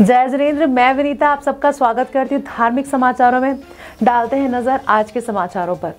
जय जिनेंद्र, मैं विनीता आप सबका स्वागत करती हूँ धार्मिक समाचारों में। डालते हैं नजर आज के समाचारों पर।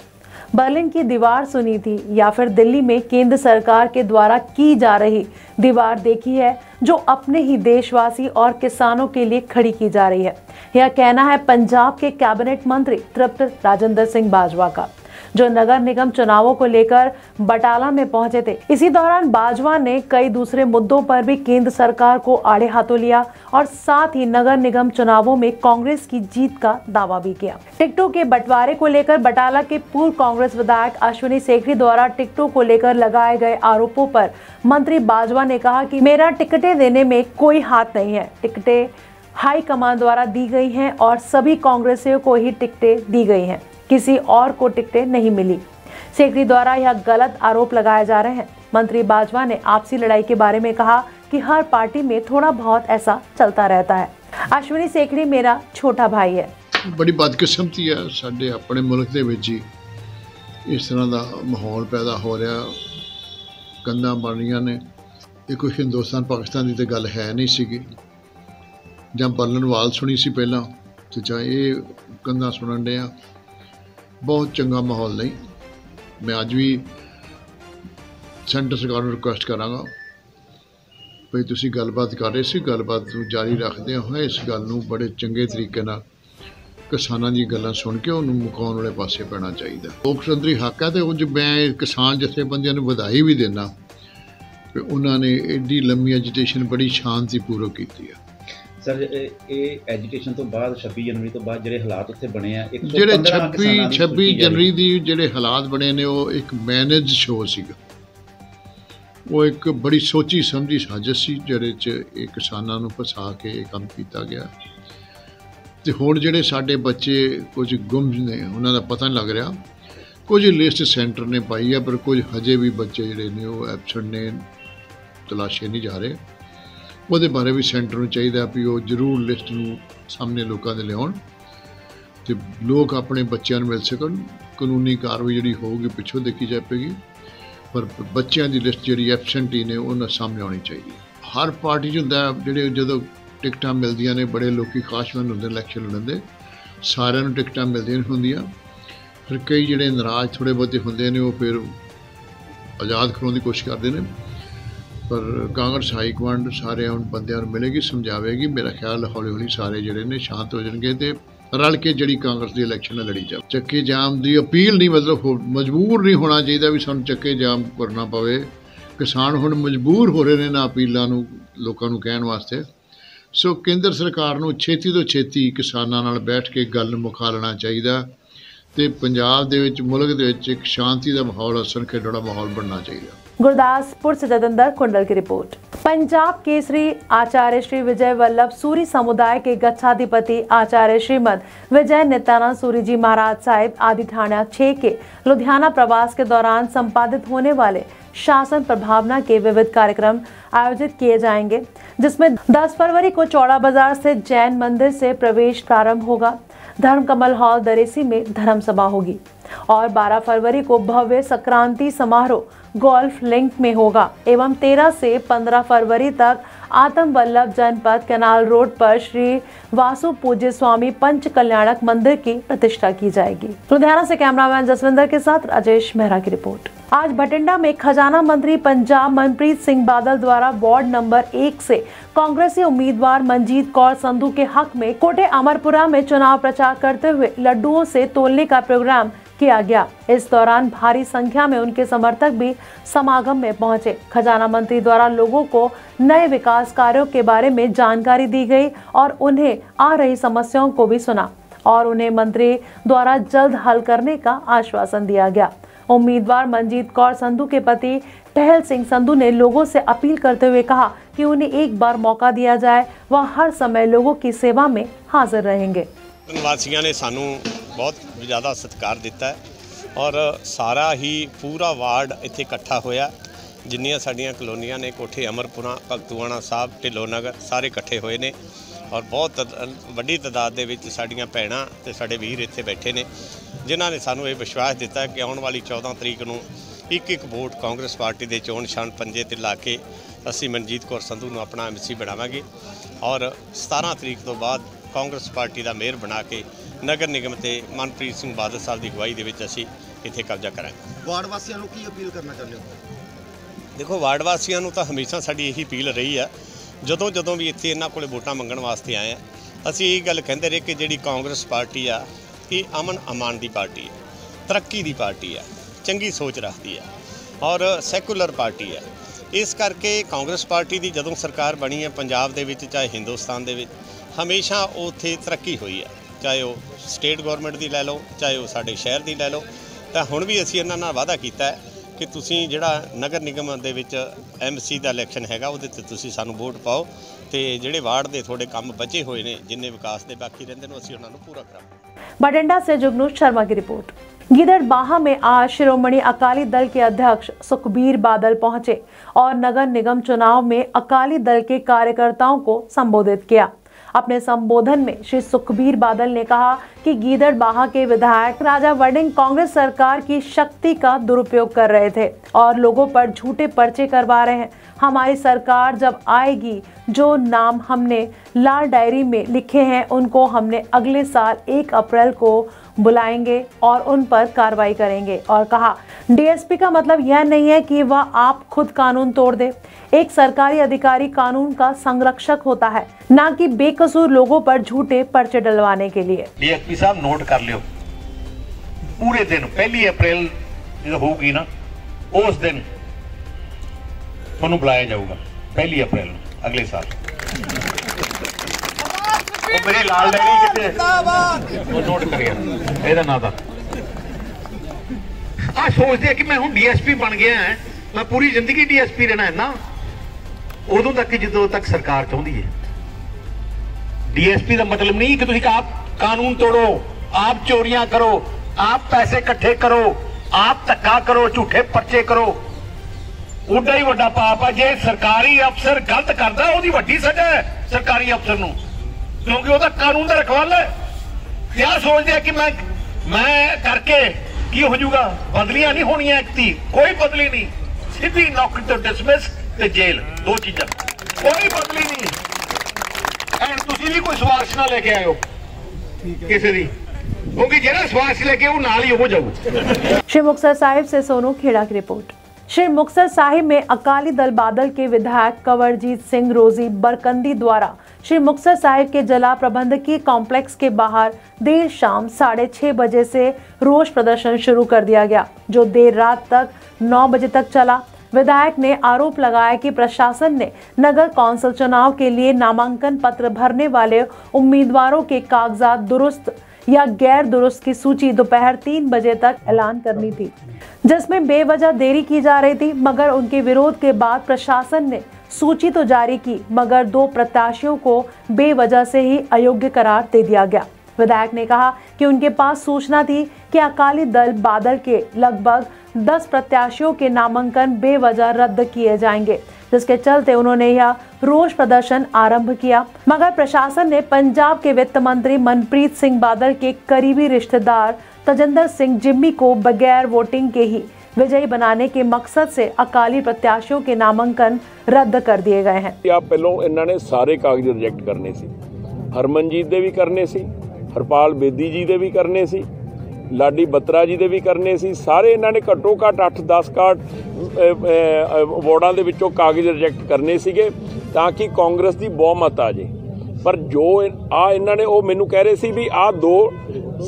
बर्लिन की दीवार सुनी थी या फिर दिल्ली में केंद्र सरकार के द्वारा की जा रही दीवार देखी है, जो अपने ही देशवासी और किसानों के लिए खड़ी की जा रही है। यह कहना है पंजाब के कैबिनेट मंत्री तृप्त राजेंद्र सिंह बाजवा का, जो नगर निगम चुनावों को लेकर बटाला में पहुंचे थे। इसी दौरान बाजवा ने कई दूसरे मुद्दों पर भी केंद्र सरकार को आड़े हाथों लिया और साथ ही नगर निगम चुनावों में कांग्रेस की जीत का दावा भी किया। टिकटों के बंटवारे को लेकर बटाला के पूर्व कांग्रेस विधायक अश्विनी सेखरी द्वारा टिकटों को लेकर लगाए गए आरोपों पर मंत्री बाजवा ने कहा कि मेरा टिकटें देने में कोई हाथ नहीं है। टिकटें हाई कमान द्वारा दी गई हैं और सभी कांग्रेसियों को ही टिकटें दी गई हैं, किसी और को टिकटें नहीं मिली। सेखरी द्वारा यह गलत आरोप लगाए जा रहे हैं। मंत्री बाजवा ने आपसी लड़ाई के बारे में कहा कि हर पार्टी में थोड़ा बहुत ऐसा चलता रहता है। अश्विनी सेखरी मेरा छोटा भाई है। बड़ी बदकिस्मती है साडे अपने मुल्क दे विच ही इस तरह का माहौल पैदा हो रहा। कंधां बन रही ने, ये कोई हिंदुस्तान पाकिस्तान की तो गल है नहीं सी। जां बर्लिन वाल सुनी सी पहला तो जां ये कंधां सुनन डे। बहुत चंगा माहौल नहीं। मैं अज भी सेंटर सरकार को रिक्वेस्ट करांगा भाई तुसीं गलबात कर रहे सी, गलबात जारी रखदे होए इस गल नूं बड़े चंगे तरीके नाल किसानां दी गल्लां सुन के उन्होंने मुकाउण वाले पासे पैना चाहिए। लोकतंत्री हक है तो उंज मैं किसान जथेबंदियां नूं वधाई भी देना कि उन्होंने एडी लंबी एजिटेशन बड़ी शांतिपूर्वक की है। सर ये एजुकेशन तो बाद 26 जनवरी तो बाद ਜਿਹੜੇ ਹਾਲਾਤ ਉੱਥੇ ਬਣੇ ਆ, 26 जनवरी ਦੀ ਜਿਹੜੇ ਹਾਲਾਤ ਬਣੇ ਨੇ ਉਹ ਇੱਕ ਮੈਨੇਜ ਸ਼ੋਅ ਸੀਗਾ। ਉਹ ਇੱਕ ਬੜੀ ਸੋਚੀ ਸਮਝੀ ਸਾਜ਼ਿਸ਼ ਸੀ ਜਿਹੜੇ 'ਚ ਇਹ ਕਿਸਾਨਾਂ ਨੂੰ ਫਸਾ ਕੇ ਇਹ ਕੰਮ ਕੀਤਾ ਗਿਆ। ਤੇ ਹੁਣ ਜਿਹੜੇ ਸਾਡੇ ਬੱਚੇ ਕੁਝ ਗੁੰਮ ਨੇ, ਉਹਨਾਂ ਦਾ ਪਤਾ ਨਹੀਂ ਲੱਗ ਰਿਹਾ। ਕੁਝ ਲਿਸਟ ਸੈਂਟਰ ਨੇ ਪਾਈ ਆ ਪਰ ਕੁਝ ਹਜੇ ਵੀ ਬੱਚੇ ਜਿਹੜੇ ਨੇ ਉਹ ਐਬਸੈਂਟ ਨੇ, ਤਲਾਸ਼ੇ नहीं जा रहे। ਉਹਦੇ ਬਾਰੇ ਵੀ ਸੈਂਟਰ ਨੂੰ ਚਾਹੀਦਾ ਵੀ ਉਹ ਜ਼ਰੂਰ ਲਿਸਟ ਨੂੰ ਸਾਹਮਣੇ ਲੋਕਾਂ ਦੇ ਲਿਆਉਣ ਤੇ ਲੋਕ ਆਪਣੇ ਬੱਚਿਆਂ ਨੂੰ ਮਿਲ ਸਕਣ। ਕਾਨੂੰਨੀ ਕਾਰਵਾਈ ਜਿਹੜੀ ਹੋਊਗੀ ਪਿੱਛੋਂ ਦੇਖੀ ਜਾਵੇਗੀ, ਪਰ ਬੱਚਿਆਂ ਦੀ ਲਿਸਟ ਜਿਹੜੀ ਐਬਸੈਂਟੀ ਨੇ ਉਹਨਾਂ ਸਾਹਮਣੇ ਆਉਣੀ ਚਾਹੀਦੀ। ਹਰ ਪਾਰਟੀ 'ਚ ਹੁੰਦਾ ਜਿਹੜੇ ਜਦੋਂ ਟਿਕਟਾਂ ਮਿਲਦੀਆਂ ਨੇ ਬੜੇ ਲੋਕੀ ਖਾਸਮੰਦ ਹੁੰਦੇ ਇਲੈਕਸ਼ਨ ਲੜਨ ਦੇ, ਸਾਰਿਆਂ ਨੂੰ ਟਿਕਟਾਂ ਮਿਲਦੀਆਂ ਨਹੀਂ ਹੁੰਦੀਆਂ। ਫਿਰ ਕਈ ਜਿਹੜੇ ਨਾਰਾਜ਼ ਥੋੜ੍ਹੇ ਬਹੁਤੇ ਹੁੰਦੇ ਨੇ ਉਹ ਫਿਰ ਆਜ਼ਾਦ ਕਰਾਉਣ ਦੀ ਕੋਸ਼ਿਸ਼ ਕਰਦੇ ਨੇ। पर कांग्रेस हाईकमांड सारे उन बंदियां नूं मिलेगी, समझावेगी। मेरा ख्याल हौली हौली सारे जिहड़े ने शांत हो जाएंगे तो रल के जिहड़ी कांग्रेस की इलैक्शन लड़ी जाए। चक्के जाम की अपील नहीं, मतलब मजबूर नहीं होना चाहिए भी सानूं चक्के जाम करना पवे। किसान हुण मजबूर हो रहे हैं ना अपीलों नूं लोकां नूं कहण वास्ते। सो केंद्र सरकार नूं छेती तो छेती किसानां नाल बैठ के गल मुका लेना चाहिए ते पंजाब दे विच मुल्क दे विच एक शांति का माहौल, हसन खेडण दा माहौल बनना चाहिए। गुरदासपुर से जतेंद्र कुंडल की रिपोर्ट। पंजाब केसरी आचार्य श्री विजय वल्लभ सूरी समुदाय के गच्छाधिपति आचार्य श्रीमद विजय नित्यानंद सूरी जी महाराज साहिब आदि थाना 6 के लुधियाना प्रवास के दौरान संपादित होने वाले शासन प्रभावना के विविध कार्यक्रम आयोजित किए जाएंगे, जिसमें 10 फरवरी को चौड़ा बाजार से जैन मंदिर से प्रवेश प्रारंभ होगा। धर्म कमल हॉल दरेसी में धर्म सभा होगी और 12 फरवरी को भव्य संक्रांति समारोह गोल्फ लिंक में होगा एवं 13 से 15 फरवरी तक आत्म वल्लभ जनपद कैनाल रोड पर श्री वासु पूज्य स्वामी पंच कल्याणक मंदिर की प्रतिष्ठा की जाएगी। लुधियाना से कैमरामैन जसविंदर के साथ राजेश मेहरा की रिपोर्ट। आज भटिंडा में खजाना मंत्री पंजाब मनप्रीत सिंह बादल द्वारा वार्ड नंबर 1 से कांग्रेसी उम्मीदवार मंजीत कौर संधू के हक में कोटे अमरपुरा में चुनाव प्रचार करते हुए लड्डुओं से तोलने का प्रोग्राम किया गया। इस दौरान भारी संख्या में उनके समर्थक भी समागम में पहुंचे। खजाना मंत्री द्वारा लोगों को नए विकास कार्यों के बारे में जानकारी दी गई और उन्हें आ रही समस्याओं को भी सुना और उन्हें मंत्री द्वारा जल्द हल करने का आश्वासन दिया गया। उम्मीदवार मंजीत कौर संधू के पति टहल सिंह संधू ने लोगों से अपील करते हुए कहा कि उन्हें एक बार मौका दिया जाए, वह हर समय लोगों की सेवा में हाजिर रहेंगे। वासियों ने सानू बहुत ज़्यादा सत्कार दिता है और सारा ही पूरा वार्ड इत्थे इकट्ठा होया। जिन्नियां साडियां कलोनियां ने कोठे अमरपुरा, भगतूआणा साहब, ढिल्लो नगर सारे इकट्ठे होए ने और बहुत वड्डी तादाद दे विच साडियां भैणां ते साडे वीर इत्थे बैठे ने, जिन्हां ने सानू ये विश्वास दिता है कि आउण वाली 14 तरीक नूं एक वोट कांग्रेस पार्टी के चोण निशान पंजे ते ला के ਅਸੀਂ ਮਨਜੀਤ ਕੌਰ ਸੰਧੂ ਨੂੰ ਆਪਣਾ MC ਬਣਾਵਾਂਗੇ ਔਰ 17 ਤਰੀਕ ਤੋਂ ਬਾਅਦ ਕਾਂਗਰਸ ਪਾਰਟੀ ਦਾ ਮੇਅਰ ਬਣਾ ਕੇ ਨਗਰ ਨਿਗਮ ਤੇ ਮਨਪ੍ਰੀਤ ਸਿੰਘ ਬਾਦਲ ਸਾਹਿਬ ਦੀ ਅਗਵਾਈ ਦੇ ਵਿੱਚ ਅਸੀਂ ਇੱਥੇ ਕਬਜ਼ਾ ਕਰਾਂਗੇ। ਵਾਰਡ ਵਾਸੀਆਂ ਨੂੰ ਕੀ ਅਪੀਲ ਕਰਨਾ ਚਾਹੁੰਦੇ ਹੋ? ਦੇਖੋ, ਵਾਰਡ ਵਾਸੀਆਂ ਨੂੰ ਤਾਂ ਹਮੇਸ਼ਾ ਸਾਡੀ ਇਹੀ ਅਪੀਲ ਰਹੀ ਆ, ਜਦੋਂ ਵੀ ਇੱਥੇ ਇਹਨਾਂ ਕੋਲ ਵੋਟਾਂ ਮੰਗਣ ਵਾਸਤੇ ਆਏ ਆ, ਅਸੀਂ ਇਹ ਗੱਲ ਕਹਿੰਦੇ ਰਹੇ ਕਿ ਜਿਹੜੀ ਕਾਂਗਰਸ ਪਾਰਟੀ ਆ ਇਹ ਅਮਨ ਅਮਾਨ ਦੀ ਪਾਰਟੀ ਹੈ, ਤਰੱਕੀ ਦੀ ਪਾਰਟੀ ਆ, ਚੰਗੀ ਸੋਚ ਰੱਖਦੀ ਆ ਔਰ ਸੈਕੂਲਰ ਪਾਰਟੀ ਹੈ। ਇਸ ਕਰਕੇ ਕਾਂਗਰਸ ਪਾਰਟੀ ਦੀ ਜਦੋਂ ਸਰਕਾਰ ਬਣੀ ਹੈ ਪੰਜਾਬ ਦੇ ਵਿੱਚ ਚਾਹੇ ਹਿੰਦੁਸਤਾਨ ਦੇ ਵਿੱਚ ਹਮੇਸ਼ਾ ਉੱਥੇ ਤਰੱਕੀ ਹੋਈ ਹੈ, ਚਾਹੇ ਉਹ ਸਟੇਟ ਗੌਰਮੈਂਟ ਦੀ ਲੈ ਲਓ ਚਾਹੇ ਉਹ ਸਾਡੇ ਸ਼ਹਿਰ ਦੀ ਲੈ ਲਓ। ਤਾਂ ਹੁਣ ਵੀ ਅਸੀਂ ਇਹਨਾਂ ਨਾਲ ਵਾਅਦਾ ਕੀਤਾ ਹੈ ਕਿ ਤੁਸੀਂ ਜਿਹੜਾ ਨਗਰ ਨਿਗਮ ਦੇ ਵਿੱਚ MC ਦਾ ਇਲੈਕਸ਼ਨ ਹੈਗਾ ਉਹਦੇ ਤੇ ਤੁਸੀਂ ਸਾਨੂੰ ਵੋਟ ਪਾਓ ਤੇ ਜਿਹੜੇ ਵਾਰਡ ਦੇ ਥੋੜੇ ਕੰਮ बचे हुए ने जिन्ने विकास के बाकी रहते हैं ਅਸੀਂ ਉਹਨਾਂ ਨੂੰ पूरा करांगे। बठिंडा से जुगनूर शर्मा की रिपोर्ट। गिदड़बाहा में आज शिरोमणि अकाली दल के अध्यक्ष सुखबीर बादल पहुंचे और नगर निगम चुनाव में अकाली दल के कार्यकर्ताओं को संबोधित किया। अपने संबोधन में श्री सुखबीर बादल ने कहा कि गिदड़बाहा के विधायक राजा वड़िंग कांग्रेस सरकार की शक्ति का दुरुपयोग कर रहे थे और लोगों पर झूठे पर्चे करवा रहे हैं। हमारी सरकार जब आएगी, जो नाम हमने लाल डायरी में लिखे हैं उनको हमने अगले साल 1 अप्रैल को बुलाएंगे और उन पर कार्रवाई करेंगे। और कहा DSP का मतलब यह नहीं है कि वह आप खुद कानून तोड़ दे। एक सरकारी अधिकारी कानून का संरक्षक होता है, ना कि बेकसूर लोगों पर झूठे पर्चे डलवाने के लिए। DSP साहब नोट कर लियो, पूरे दिन 1 अप्रैल जो होगी ना उस दिन ਤੁਹਾਨੂੰ ਬੁਲਾਇਆ ਜਾਊਗਾ 1 अप्रैल अगले साल। ਉਹ ਮੇਰੇ ਲਾਲ ਡਾਇਰੀ ਕਿੱਥੇ ਉਹ ਨੋਟ ਕਰਿਆ ਇਹਦਾ ਨਾਂ ਦਾ ਆ ਸੋਚਦੇ ਆ ਕਿ ਮੈਂ ਹੁਣ DSP ਬਣ ਗਿਆ ਹਾਂ, ਮੈਂ ਪੂਰੀ ਜ਼ਿੰਦਗੀ DSP ਰਹਿਣਾ ਹੈ ਨਾ। ਉਦੋਂ ਤੱਕ ਜਦੋਂ ਤੱਕ ਸਰਕਾਰ ਚਾਹੁੰਦੀ ਹੈ। DSP ਦਾ ਮਤਲਬ ਨਹੀਂ ਕਿ ਤੁਸੀਂ ਆਪ ਕਾਨੂੰਨ ਤੋੜੋ, ਆਪ ਚੋਰੀਆਂ ਕਰੋ, ਆਪ ਪੈਸੇ ਇਕੱਠੇ ਕਰੋ, ਆਪ ਧੱਕਾ ਕਰੋ, ਝੂਠੇ ਪਰਚੇ ਕਰੋ। उड्डा ही वड्डा पाप है। जे सरकारी अफसर गलत करता है वड्डी सजा है सरकारी अफसर नूं, क्योंकि वह कानून का रखवाला है। क्या सोचते कि मैं करके की हो जाऊगा? बदलियां नहीं होनियां, एक थी कोई बदली नहीं, सीधी नौकरी तो डिसमिस ते जेल, 2 चीज़ां, कोई बदली नहीं। एंड तुसीं भी कोई सिफारिश ना लेके आयो किसी दी, क्योंकि जिहड़ा सिफारिश लेके वो नाल ही हो जाऊ। श्री मुक्तसर साहिब से सोनू खेड़ा की रिपोर्ट। श्री मुक्तसर साहिब में अकाली दल बादल के विधायक कंवरजीत सिंह रोजी बरकंदी द्वारा श्री मुक्तसर साहिब के जला प्रबंधकीय कॉम्प्लेक्स के बाहर देर शाम 6:30 बजे से रोष प्रदर्शन शुरू कर दिया गया, जो देर रात तक 9 बजे तक चला। विधायक ने आरोप लगाया कि प्रशासन ने नगर कौंसिल चुनाव के लिए नामांकन पत्र भरने वाले उम्मीदवारों के कागजात दुरुस्त या गैर दुरुस्त की सूची दोपहर 3 बजे तक ऐलान करनी थी, जिसमें बेवजह देरी की जा रही थी। मगर उनके विरोध के बाद प्रशासन ने सूची तो जारी की, मगर 2 प्रत्याशियों को बेवजह से ही अयोग्य करार दे दिया गया। विधायक ने कहा कि उनके पास सूचना थी कि अकाली दल बादल के लगभग 10 प्रत्याशियों के नामांकन बेवजह रद्द किए जाएंगे, जिसके चलते उन्होंने यह रोष प्रदर्शन आरंभ किया। मगर प्रशासन ने पंजाब के वित्त मंत्री मनप्रीत सिंह बादल के करीबी रिश्तेदार तजिंदर सिंह जिम्मी को बगैर वोटिंग के ही विजयी बनाने के मकसद से अकाली प्रत्याशियों के नामांकन रद्द कर दिए गए हैं। आप पहलों इन्होंने सारे कागज रिजेक्ट करने सी, हरमनजीत दे भी करने सी, हरपाल बेदी जी दे भी करने सी, लाडी बत्रा जी दे भी करने सी। सारे इन्होंने घट्टो घੱਟ 8-10 वार्डां दे विचों कागज रिजेक्ट करने सीगे तां कि कांग्रेस की बहुमत आ जाए। पर जो इन्हों ने मैनू कह रहे सी भी 2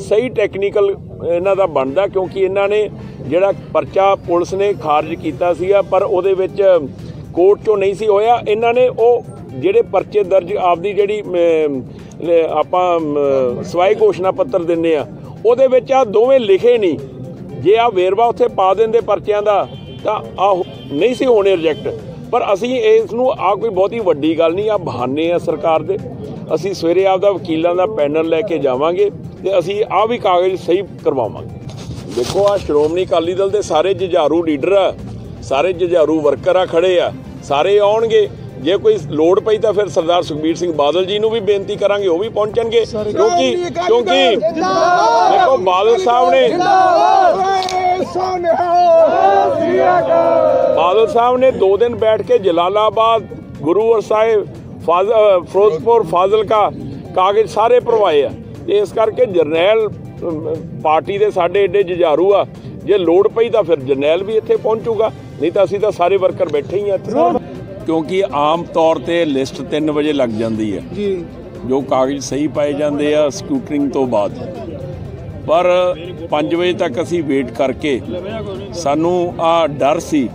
सही टैक्नीकल इन्हों का बनता, क्योंकि इन्होंने जिहड़ा परचा पुलिस ने खारिज किया सीगा पर उहदे विच कोर्ट चों नहीं सी होया। इन्हों ने जिहड़े परचे दर्ज आपदी जिहड़ी आपां सवाई घोषणा पत्र दिंदे आ ਉਹਦੇ ਵਿੱਚ ਆ ਦੋਵੇਂ ਲਿਖੇ ਨਹੀਂ। ਜੇ ਆ ਵੇਰਵਾ ਉੱਥੇ ਪਾ ਦਿੰਦੇ ਪਰਚਿਆਂ ਦਾ ਤਾਂ ਆ ਨਹੀਂ ਸੀ ਹੋਣੇ ਰਿਜੈਕਟ। ਪਰ ਅਸੀਂ ਇਸ ਨੂੰ ਆ ਕੋਈ ਬਹੁਤੀ ਵੱਡੀ ਗੱਲ ਨਹੀਂ, ਆ ਬਹਾਨੇ ਆ ਸਰਕਾਰ ਦੇ। ਅਸੀਂ ਸਵੇਰੇ ਆਪਦਾ ਵਕੀਲਾਂ ਦਾ ਪੈਨਲ ਲੈ ਕੇ ਜਾਵਾਂਗੇ ਤੇ ਅਸੀਂ ਆ ਵੀ ਕਾਗਜ਼ ਸਹੀ ਕਰਵਾਵਾਂਗੇ। ਦੇਖੋ ਆ ਸ਼੍ਰੋਮਣੀ ਅਕਾਲੀ ਦਲ ਦੇ ਸਾਰੇ ਜੁਝਾਰੂ ਲੀਡਰ ਆ, ਸਾਰੇ ਜੁਝਾਰੂ ਵਰਕਰ ਆ ਖੜੇ ਆ, ਸਾਰੇ ਆਉਣਗੇ। ਜੇ ਕੋਈ ਲੋੜ ਪਈ ਤਾਂ ਫਿਰ ਸਰਦਾਰ ਸੁਖਬੀਰ ਸਿੰਘ ਬਾਦਲ ਜੀ ਨੂੰ ਵੀ ਬੇਨਤੀ ਕਰਾਂਗੇ, ਉਹ ਵੀ ਪਹੁੰਚਣਗੇ। ਕਿਉਂਕਿ ਦੇਖੋ ਬਾਦਲ ਸਾਹਿਬ ਨੇ 2 दिन बैठ के जलालाबाद, गुरुवर साहिब, ਫਿਰੋਜ਼ਪੁਰ, ਫਾਜ਼ਿਲਕਾ ਕਾਗਜ਼ ਸਾਰੇ ਭਰਵਾਏ ਆ। ਇਸ ਕਰਕੇ ਜਰਨੈਲ ਪਾਰਟੀ ਦੇ ਸਾਡੇ ਏਡੇ ਜੁਝਾਰੂ ਆ, ਜੇ ਲੋੜ ਪਈ ਤਾਂ ਫਿਰ ਜਰਨੈਲ ਵੀ ਇੱਥੇ ਪਹੁੰਚੂਗਾ, ਨਹੀਂ ਤਾਂ ਅਸੀਂ ਤਾਂ ਸਾਰੇ ਵਰਕਰ ਬੈਠੇ ਹੀ ਆ ਇੱਥੇ। ਕਿਉਂਕਿ ਆਮ ਤੌਰ ਤੇ ਲਿਸਟ 3 ਵਜੇ ਲੱਗ ਜਾਂਦੀ ਹੈ ਜੀ, ਜੋ ਕਾਗਜ਼ ਸਹੀ ਪਾਏ ਜਾਂਦੇ ਆ ਸਕੂਟਰਿੰਗ ਤੋਂ ਬਾਅਦ, ਪਰ 5 ਵਜੇ ਤੱਕ ਅਸੀਂ ਵੇਟ ਕਰਕੇ ਸਾਨੂੰ ਆ ਡਰ ਸੀ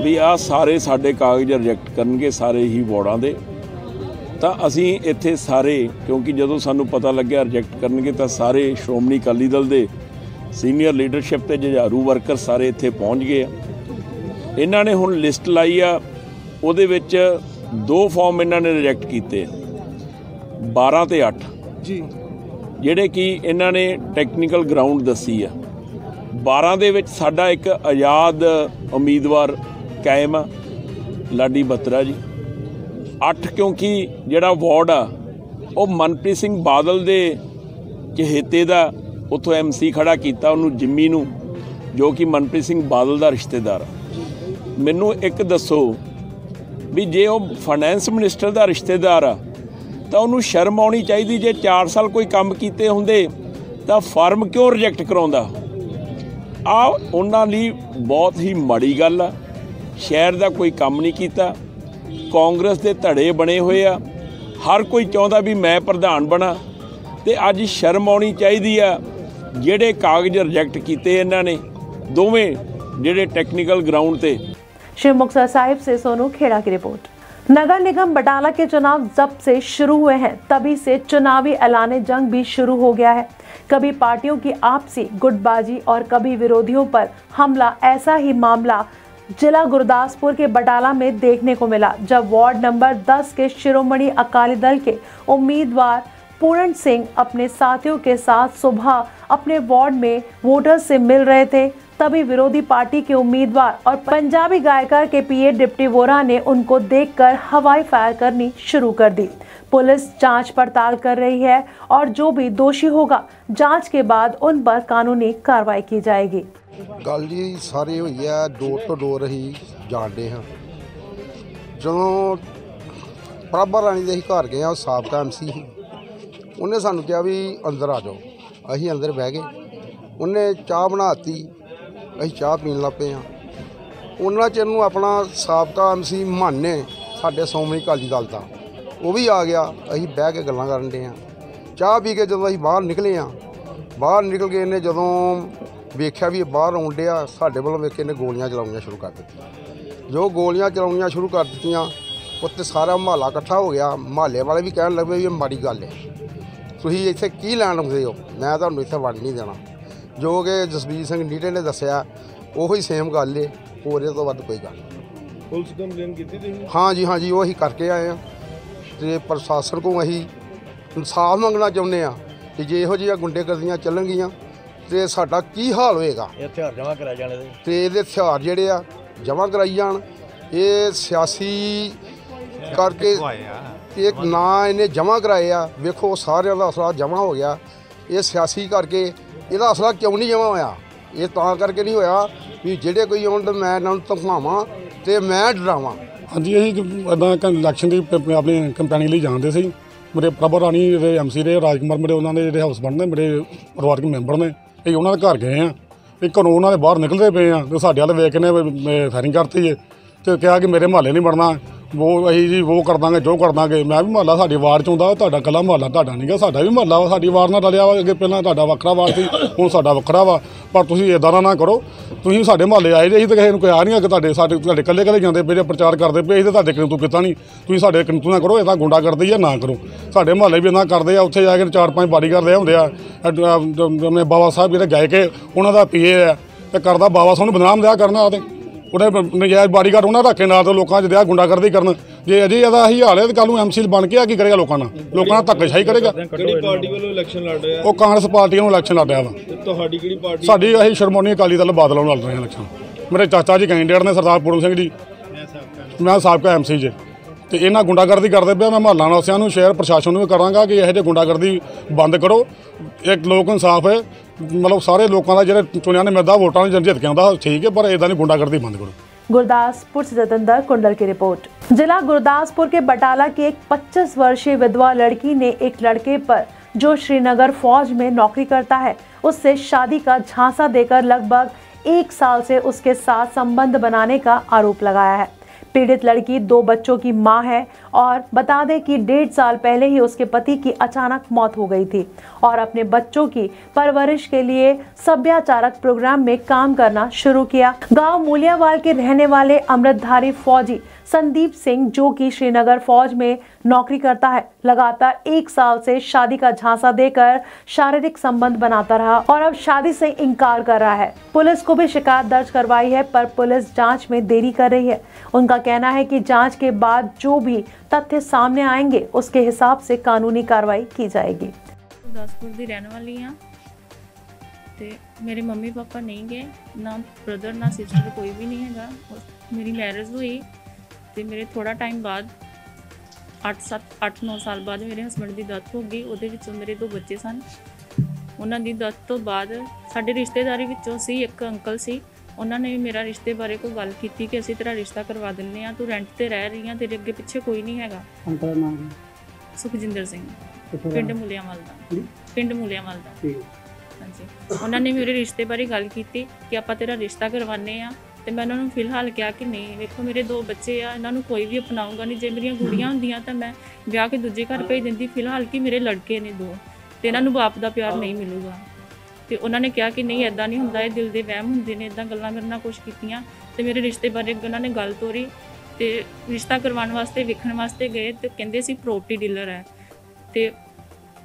ਵੀ ਆ ਸਾਰੇ ਸਾਡੇ ਕਾਗਜ਼ ਰਿਜੈਕਟ ਕਰਨਗੇ ਸਾਰੇ ਹੀ ਵਾਰਡਾਂ ਦੇ। ਤਾਂ ਅਸੀਂ ਇੱਥੇ ਸਾਰੇ, ਕਿਉਂਕਿ ਜਦੋਂ ਸਾਨੂੰ ਪਤਾ ਲੱਗਿਆ ਰਿਜੈਕਟ ਕਰਨਗੇ ਤਾਂ ਸਾਰੇ ਸ਼੍ਰੋਮਣੀ ਅਕਾਲੀ ਦਲ ਦੇ ਸੀਨੀਅਰ ਲੀਡਰਸ਼ਿਪ ਤੇ ਜੁਝਾਰੂ ਵਰਕਰ ਸਾਰੇ ਇੱਥੇ ਪਹੁੰਚ ਗਏ ਆ। ਇਹਨਾਂ ਨੇ ਹੁਣ ਲਿਸਟ ਲਾਈ ਆ, ਉਹਦੇ ਵਿੱਚ 2 ਫਾਰਮ ਇਹਨਾਂ ਨੇ ਰਿਜੈਕਟ ਕੀਤੇ 12 ਤੇ 8 ਜੀ, ਜਿਹੜੇ ਕਿ ਇਹਨਾਂ ਨੇ ਟੈਕਨੀਕਲ ਗਰਾਊਂਡ ਦੱਸੀ ਆ। 12 ਦੇ ਵਿੱਚ ਸਾਡਾ ਇੱਕ ਆਜ਼ਾਦ ਉਮੀਦਵਾਰ ਕਾਇਮ ਆ, ਲਾਡੀ ਬੱਤਰਾ ਜੀ। 8 ਕਿਉਂਕਿ ਜਿਹੜਾ ਵਾਰਡ ਆ ਉਹ ਮਨਪ੍ਰੀਤ ਸਿੰਘ ਬਾਦਲ ਦੇ ਚਹੇਤੇ ਦਾ, ਉੱਥੋਂ MC ਖੜਾ ਕੀਤਾ ਉਹਨੂੰ, ਜਿੰਮੀ ਨੂੰ, ਜੋ ਕਿ ਮਨਪ੍ਰੀਤ ਸਿੰਘ ਬਾਦਲ ਦਾ ਰਿਸ਼ਤੇਦਾਰ ਆ। ਮੈਨੂੰ ਇੱਕ ਦੱਸੋ ਵੀ ਜੇ ਉਹ ਫਾਈਨੈਂਸ ਮਿਨਿਸਟਰ ਦਾ ਰਿਸ਼ਤੇਦਾਰ ਆ ਤਾਂ ਉਹਨੂੰ ਸ਼ਰਮ ਆਉਣੀ ਚਾਹੀਦੀ। ਜੇ 4 ਸਾਲ ਕੋਈ ਕੰਮ ਕੀਤੇ ਹੁੰਦੇ ਤਾਂ ਫਾਰਮ ਕਿਉਂ ਰਿਜੈਕਟ ਕਰਾਉਂਦਾ? ਆ ਉਹਨਾਂ ਲਈ ਬਹੁਤ ਹੀ ਮਾੜੀ ਗੱਲ ਆ। ਸ਼ਹਿਰ ਦਾ ਕੋਈ ਕੰਮ ਨਹੀਂ ਕੀਤਾ, ਕਾਂਗਰਸ ਦੇ ਧੜੇ ਬਣੇ ਹੋਏ ਆ, ਹਰ ਕੋਈ ਚਾਹੁੰਦਾ ਵੀ ਮੈਂ ਪ੍ਰਧਾਨ ਬਣਾ, ਤੇ ਅੱਜ ਸ਼ਰਮ ਆਉਣੀ ਚਾਹੀਦੀ ਆ। ਜਿਹੜੇ ਕਾਗਜ਼ ਰਿਜੈਕਟ ਕੀਤੇ ਇਹਨਾਂ ਨੇ ਦੋਵੇਂ, ਜਿਹੜੇ टेक्निकल ग्राउंड थे। श्री मुक्तसर साहिब से सोनू खेड़ा की रिपोर्ट। नगर निगम बटाला के चुनाव जब से शुरू हुए हैं तभी से चुनावी ऐलाने जंग भी शुरू हो गया है। कभी पार्टियों की आपसी गुटबाजी और कभी विरोधियों पर हमला। ऐसा ही मामला जिला गुरदासपुर के बटाला में देखने को मिला, जब वार्ड नंबर 10 के शिरोमणि अकाली दल के उम्मीदवार पूर्ण सिंह अपने साथियों के साथ सुबह अपने वार्ड में वोटर्स से मिल रहे थे। तभी विरोधी पार्टी के उम्मीदवार और पंजाबी गायकर के PA डिप्टी वोरा ने उनको देखकर हवाई फायर करनी शुरू कर दी। पुलिस जांच पड़ताल कर रही है और जो भी दोषी होगा जांच के बाद उन पर कानूनी कार्रवाई की जाएगी। गल जी सारी हुई है, डोर टू डोर ही जानते हैं। जो प्रभा रानी दे घर गए उस साबका MC ही, उन्हें सानू कहा भी अंदर आ जाओ। असीं अंदर बह गए, उन्हें चाह बनाती, असीं चाह पीन लग पे हाँ। उन्होंने चिर नूं अपना साबका MC मान ने साडे श्रोमणी अकाली दल दा वो भी आ गया। असीं बह के गल्लां करन डे हाँ। चाह पी के जदों असीं बाहर निकले हाँ, बाहर निकल के इन्हें जदों वेख्या भी बाहर आउण डिया, साडे वल्लों वेख के इन्हें गोलियां चलाउणियां शुरू कर दित्तियां। जो गोलियां चलाउणियां शुरू कर दित्तियां उत्ते सारा मुहल्ला इकट्ठा हो गया। मुहल्ले वाले भी कहण लगे भी माड़ी गल है, तुसीं इत्थे की लैण आउंदे हो, मैं तुहानूं इत्थे वड़ नहीं देना। जो कि जसबीर सिंह नीटे ने दस्सिया ਉਹੀ सेम गल है, होर इस तो वध कोई गल। पुलिस कंप्लेन की थी? हाँ जी वो असीं करके आए हैं। तो प्रशासन को असीं इंसाफ मंगना चाहुंदे आ कि जे इहो जिहियां गुंडेगर्दियां चलणगीਆਂ तो साडा की हाल होएगा। हथियार जमा कराए जाने दे ते इहदे हथियार जिहड़े आ जमा कराई जाण। ये सियासी करके एक ना इन्हें जमा कराए आ, वेखो सारिਆਂ ਦਾ असला जमा हो गया। ये सियासी करके ਇਹਦਾ असला क्यों नहीं जमा होया? ये ਤਾਂ करके नहीं होया भी ਜਿਹੜੇ ਕੋਈ ਆਉਣ ਤਾਂ ਮੈਂ ਇਹਨਾਂ ਨੂੰ ਧਮਕਾਵਾਂ ਤੇ ਮੈਂ ਡਰਾਵਾਂ। ਹਾਂਜੀ ਅਸੀਂ ਇੱਦਾਂ ਇਲੈਕਸ਼ਨ ਦੀ ਆਪਣੀ ਕੰਪੇਨਿੰਗ ਲਈ ਜਾਂਦੇ ਸੀ। ਮੇਰੇ ਪ੍ਰਭਾ ਰਾਣੀ ਜਿਹੜੇ MC ਰਹੇ, ਰਾਜਕੁਮਾਰ ਮੇਰੇ ਉਹਨਾਂ ਦੇ ਜਿਹੜੇ ਹਾਊਸਬੰਡ ਨੇ, ਮੇਰੇ ਪਰਿਵਾਰਕ ਮੈਂਬਰ ਨੇ, ਇਹ ਉਹਨਾਂ ਦੇ ਘਰ ਗਏ ਆ। ਇਹ ਘਰੋਂ ਉਹਨਾਂ ਦੇ ਬਾਹਰ ਨਿਕਲਦੇ ਪਏ ਆ ਤੇ ਸਾਡੇ ਵੱਲ ਵੇਖ ਕੇ ਨੇ ਫਾਇਰਿੰਗ ਕਰਤੀ ਹੈ ਤੇ ਕਿਹਾ ਕਿ ਮੇਰੇ ਮੁਹੱਲੇ ਨਹੀਂ ਵੜਨਾ, ਉਹ ਅਸੀਂ ਜੀ ਉਹ ਕਰ ਦਾਂਗੇ ਜੋ ਕਰ ਦਾਂਗੇ। ਮੈਂ ਵੀ ਮੁਹੱਲਾ ਸਾਡੀ ਵਾਰਡ 'ਚ ਆਉਂਦਾ, ਤੁਹਾਡਾ ਇਕੱਲਾ ਮੁਹੱਲਾ ਤੁਹਾਡਾ ਨਹੀਂ ਗਾ, ਸਾਡਾ ਵੀ ਮੁਹੱਲਾ ਵਾ, ਸਾਡੀ ਵਾਰਡ ਨਾਲ ਰਲਿਆ ਵਾ। ਅੱਗੇ ਪਹਿਲਾਂ ਤੁਹਾਡਾ ਵੱਖਰਾ ਵਾਰਡ ਸੀ, ਹੁਣ ਸਾਡਾ ਵੱਖਰਾ ਵਾ। ਪਰ ਤੁਸੀਂ ਇੱਦਾਂ ਨਾ ਕਰੋ, ਤੁਸੀਂ ਸਾਡੇ ਮੁਹੱਲੇ ਆਏ ਜੇ, ਅਸੀਂ ਤਾਂ ਕਿਸੇ ਨੂੰ ਕਿਹਾ ਨਹੀਂ ਕਿ ਤੁਹਾਡੇ ਇਕੱਲੇ ਜਾਂਦੇ ਪਏ ਪ੍ਰਚਾਰ ਕਰਦੇ ਪਏ, ਅਸੀਂ ਤਾਂ ਤੁਹਾਡੇ ਕਿੰਤੂ ਕੀਤਾ ਨਹੀਂ। ਤੁਸੀਂ ਸਾਡੇ ਕਿੰਤੂ ਨਾ ਕਰੋ, ਇੱਦਾਂ ਗੁੰਡਾਗਰਦੀ ਆ ਨਾ ਕਰੋ। ਸਾਡੇ ਮੁਹੱਲੇ ਵੀ ਇੱਦਾਂ ਕਰਦੇ ਆ, ਉੱਥੇ ਜਾ ਕੇ 4-5 ਬਾਡੀਗਾਰਡ ਰਹੇ ਹੁੰਦੇ ਆ। ਆਪਣੇ ਬਾਬਾ ਸਾਹਿਬ ਜਿਹੜੇ ਗਾਇ ਕੇ ਉਹਨਾਂ ਦਾ PA ਆ ਤੇ ਕਰਦਾ ਬਾਬਾ ਸਾਹਿਬ ਨੂੰ ਬਦਨਾਮ ਦਿਆ ਕਰਨਾ ਤੇ ਉਹਨੇ ਨਜਾਇਜ਼ ਬਾਡੀਗਾਰਡ ਉਹਨਾਂ ਰੱਖੇ ਨਾਲ ਤੇ ਲੋਕਾਂ 'ਚ ਦਿਆ ਗੁੰਡਾਗਰਦੀ ਕਰਨ। ਜੇ ਅਜੇ ਇਹਦਾ ਇਹੀ ਹਾਲ ਹੈ ਤਾਂ ਕੱਲ੍ਹ ਨੂੰ MC ਬਣ ਕੇ ਆ ਕੀ ਕਰੇਗਾ? ਲੋਕਾਂ ਨਾਲ ਧੱਕੇਸ਼ਾਹੀ ਕਰੇਗਾ। ਕਿਹੜੀ ਪਾਰਟੀ ਵੱਲੋਂ ਇਲੈਕਸ਼ਨ ਲੜ ਰਿਹਾ? ਉਹ ਕਾਂਗਰਸ ਪਾਰਟੀ ਨੂੰ ਇਲੈਕਸ਼ਨ ਲੜ ਰਿਹਾ ਵਾ। ਤੁਹਾਡੀ ਕਿਹੜੀ ਪਾਰਟੀ? ਸਾਡੀ ਅਸੀਂ ਸ਼੍ਰੋਮਣੀ ਅਕਾਲੀ ਦਲ ਬਾਦਲ ਨੂੰ ਲੜ ਰਹੇ ਹਾਂ ਇਲੈਕਸ਼ਨ। ਮੇਰੇ ਚਾਚਾ ਜੀ ਕੈਂਡੀਡੇਟ ਨੇ ਸਰਦਾਰ ਪੂਰਨ ਸਿੰਘ ਜੀ, ਮੈਂ ਸਾਬਕਾ MC ਜੀ। ਤੇ ਇਹਨਾਂ ਗੁੰਡਾਗਰਦੀ ਕਰਦੇ ਪਿਆ। ਮੈਂ ਮੁਹੱਲਾ ਵਾਸੀਆਂ ਨੂੰ, ਸ਼ਹਿਰ ਪ੍ਰਸ਼ਾਸਨ ਨੂੰ ਵੀ ਕਰਾਂਗਾ ਕਿ ਇਹੋ ਜਿਹੀ ਗੁੰਡਾਗਰਦੀ ਬੰਦ ਕਰੋ। ਇੱਕ ਲੋਕ ਇਨਸਾਫ ਹੈ, ਮਤਲਬ ਸਾਰੇ ਲੋਕਾਂ ਦਾ ਜਿਹੜੇ ਚੁਣਿਆ ਨੇ ਮਿਲਦਾ ਵੋਟਾਂ ਨੂੰ ਜਿੱਤ ਕੇ ਆਉਂਦਾ ਠੀਕ है, पर इदा नहीं गुंडागर्दी बंद करो। गुरदासपुर से जतेंद्र कुंडल की रिपोर्ट। जिला गुरदासपुर के बटाला की एक 25 वर्षीय विधवा लड़की ने एक लड़के पर जो श्रीनगर फौज में नौकरी करता है उससे शादी का झांसा देकर लगभग 1 साल से उसके साथ संबंध बनाने का आरोप लगाया है। पीड़ित लड़की 2 बच्चों की मां है और बता दें कि 1.5 साल पहले ही उसके पति की अचानक मौत हो गई थी और अपने बच्चों की परवरिश के लिए सभ्याचारक प्रोग्राम में काम करना शुरू किया। गांव मूलियावाल के रहने वाले अमृतधारी फौजी संदीप सिंह, जो कि श्रीनगर फौज में नौकरी करता है, लगातार 1 साल से शादी का झांसा देकर शारीरिक संबंध बनाता रहा और अब शादी से इनकार कर रहा है। पुलिस को भी शिकायत दर्ज करवाई है, पर पुलिस जांच में देरी कर रही है। उनका कहना है कि जांच के बाद जो भी तथ्य सामने आएंगे उसके हिसाब से कानूनी कार्रवाई की जाएगी। गुरदासपुर दी रहने वाली हाँ, ते मेरे मम्मी पापा नहीं गए, ना ब्रदर ना सिस्टर कोई भी नहीं है। मेरी मैरिज हुई तो मेरे थोड़ा टाइम बाद 8-9 साल बाद मेरे हसबैंड की डेथ हो गई। ਉਹਦੇ ਵਿੱਚੋਂ ਮੇਰੇ 2 ਬੱਚੇ ਸਨ। ਉਹਨਾਂ ਦੀ ਡੈਥ ਤੋਂ ਬਾਅਦ ਸਾਡੇ ਰਿਸ਼ਤੇਦਾਰੀ ਵਿੱਚੋਂ ਸੀ ਇੱਕ ਅੰਕਲ ਸੀ, ਉਹਨਾਂ ਨੇ ਮੇਰਾ ਰਿਸ਼ਤੇ ਬਾਰੇ ਕੋਈ ਗੱਲ ਕੀਤੀ ਕਿ ਅਸੀਂ ਤੇਰਾ ਰਿਸ਼ਤਾ ਕਰਵਾ ਦਿੰਦੇ ਆ, ਤੂੰ ਰੈਂਟ ਤੇ ਰਹਿ ਰਹੀ ਆ, ਤੇਰੇ ਅੱਗੇ ਪਿੱਛੇ ਕੋਈ ਨਹੀਂ ਹੈਗਾ। ਅੰਕਲ ਦਾ ਨਾਮ ਸੁਖਜਿੰਦਰ ਸਿੰਘ, ਪਿੰਡ ਮੂਲਿਆਂਵਾਲ ਦਾ। ਪਿੰਡ ਮੂਲਿਆਂਵਾਲ ਦਾ ਹਾਂਜੀ। ਉਹਨਾਂ ਨੇ ਮੇਰੇ ਰਿਸ਼ਤੇ ਬਾਰੇ ਗੱਲ ਕੀਤੀ ਕਿ ਆਪਾਂ ਤੇਰਾ ਰਿਸ਼ਤਾ ਕਰਵਾਉਂਦੇ ਆ, ਤੇ ਮੈਂ ਉਹਨਾਂ ਨੂੰ ਫਿਲਹਾਲ ਕਿਹਾ ਕਿ ਨਹੀਂ, ਵੇਖੋ ਮੇਰੇ 2 ਬੱਚੇ ਆ, ਇਹਨਾਂ ਨੂੰ ਕੋਈ ਵੀ ਅਪਣਾਊਗਾ ਨਹੀਂ। ਜੇ ਮੇਰੀਆਂ ਕੁੜੀਆਂ ਹੁੰਦੀਆਂ ਤਾਂ ਮੈਂ ਵਿਆਹ ਕੇ ਦੂਜੇ ਘਰ ਭੇਜ ਦਿੰਦੀ। ਫਿਲਹਾਲ ਕਿ ਮੇਰੇ ਲੜਕੇ ਨੇ 2 ਤੇ ਇਹਨਾਂ ਨੂੰ ਬਾਪ ਦਾ ਪਿਆਰ ਨਹੀਂ ਮਿਲੂਗਾ। ਤੇ ਉਹਨਾਂ ਨੇ ਕਿਹਾ ਕਿ ਨਹੀਂ, ਇੱਦਾਂ ਨਹੀਂ ਹੁੰਦਾ, ਇਹ ਦਿਲ ਦੇ ਵਹਿਮ ਹੁੰਦੇ ਨੇ। ਇੱਦਾਂ ਗੱਲਾਂ ਮੇਰੇ ਨਾਲ ਕੁਛ ਕੀਤੀਆਂ ਤੇ ਮੇਰੇ ਰਿਸ਼ਤੇ ਬਾਰੇ ਉਹਨਾਂ ਨੇ ਗੱਲ ਤੋਰੀ ਤੇ ਰਿਸ਼ਤਾ ਕਰਵਾਉਣ ਵਾਸਤੇ ਵੇਖਣ ਵਾਸਤੇ ਗਏ ਤੇ ਕਹਿੰਦੇ ਸੀ ਪ੍ਰੋਪਰਟੀ ਡੀਲਰ ਹੈ ਤੇ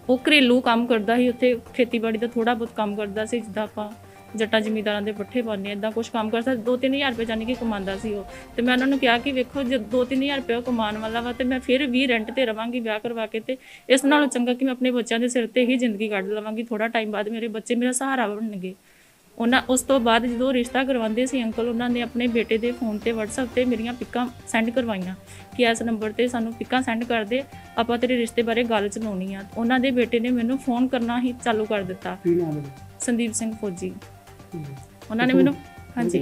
ਉਹ ਘਰੇਲੂ ਕੰਮ ਕਰਦਾ ਸੀ, ਉੱਥੇ ਖੇਤੀਬਾੜੀ ਦਾ ਥੋੜਾ ਬਹੁਤ ਕੰਮ ਕਰਦਾ ਸੀ, ਜਿੱਦਾਂ ਆਪਾਂ ਜੱਟਾਂ ਜ਼ਿਮੀਂਦਾਰਾਂ ਦੇ ਪੱਠੇ ਪਾਉਂਦੇ ਇੱਦਾਂ ਕੁਛ ਕੰਮ ਕਰਦਾ। 2-3 ਹਜ਼ਾਰ ਰੁਪਏ ਜਾਨੀ ਕਿ ਕਮਾਉਂਦਾ ਸੀ ਉਹ। ਤੇ ਮੈਂ ਉਹਨਾਂ ਨੂੰ ਕਿਹਾ ਕਿ ਵੇਖੋ ਜੇ 2-3 ਹਜ਼ਾਰ ਰੁਪਏ ਕਮਾਉਣ ਵਾਲਾ ਵਾ ਤੇ ਮੈਂ ਫਿਰ ਵੀ ਰੈਂਟ ਤੇ ਰਵਾਂਗੀ ਵਿਆਹ ਕਰਵਾ ਕੇ, ਤੇ ਇਸ ਨਾਲੋਂ ਚੰਗਾ ਕਿ ਮੈਂ ਆਪਣੇ ਬੱਚਿਆਂ ਦੇ ਸਿਰ ਤੇ ਹੀ ਜ਼ਿੰਦਗੀ ਕੱਢ ਲਵਾਂਗੀ। ਥੋੜਾ ਟਾਈਮ ਬਾਅਦ ਮੇਰੇ ਬੱਚੇ ਮੇਰਾ ਸਹਾਰਾ ਬਣਨਗੇ। ਉਸ ਤੋਂ ਬਾਅਦ ਜਦੋਂ ਰਿਸ਼ਤਾ ਕਰਵਾਉਂਦੇ ਸੀ ਅੰਕਲ, ਉਹਨਾਂ ਨੇ ਆਪਣੇ ਬੇਟੇ ਦੇ ਫੋਨ ਤੇ WhatsApp ਤੇ ਮੇਰੀਆਂ ਪਿਕਾਂ ਸੈਂਡ ਕਰਵਾਈਆਂ ਕਿ ਇਸ ਨੰਬਰ ਤੇ ਸਾਨੂੰ ਪਿਕਾਂ ਸੈਂਡ ਕਰ ਦੇ, ਆਪਾਂ ਤੇਰੇ ਰਿਸ਼ਤੇ ਬਾਰੇ ਗੱਲ ਚਲਾਉਣੀ ਆ। ਉਹਨਾਂ ਦੇ ਬੇਟੇ ਨੇ ਮੈਨੂੰ ਫੋਨ ਕਰਨਾ ਹੀ ਚਾਲੂ ਕਰ ਦਿੱਤਾ। ਸੰਦੀਪ ਸਿੰਘ ਫੌਜੀ, ਉਹਨਾਂ ਨੇ ਮੈਨੂੰ ਹਾਂਜੀ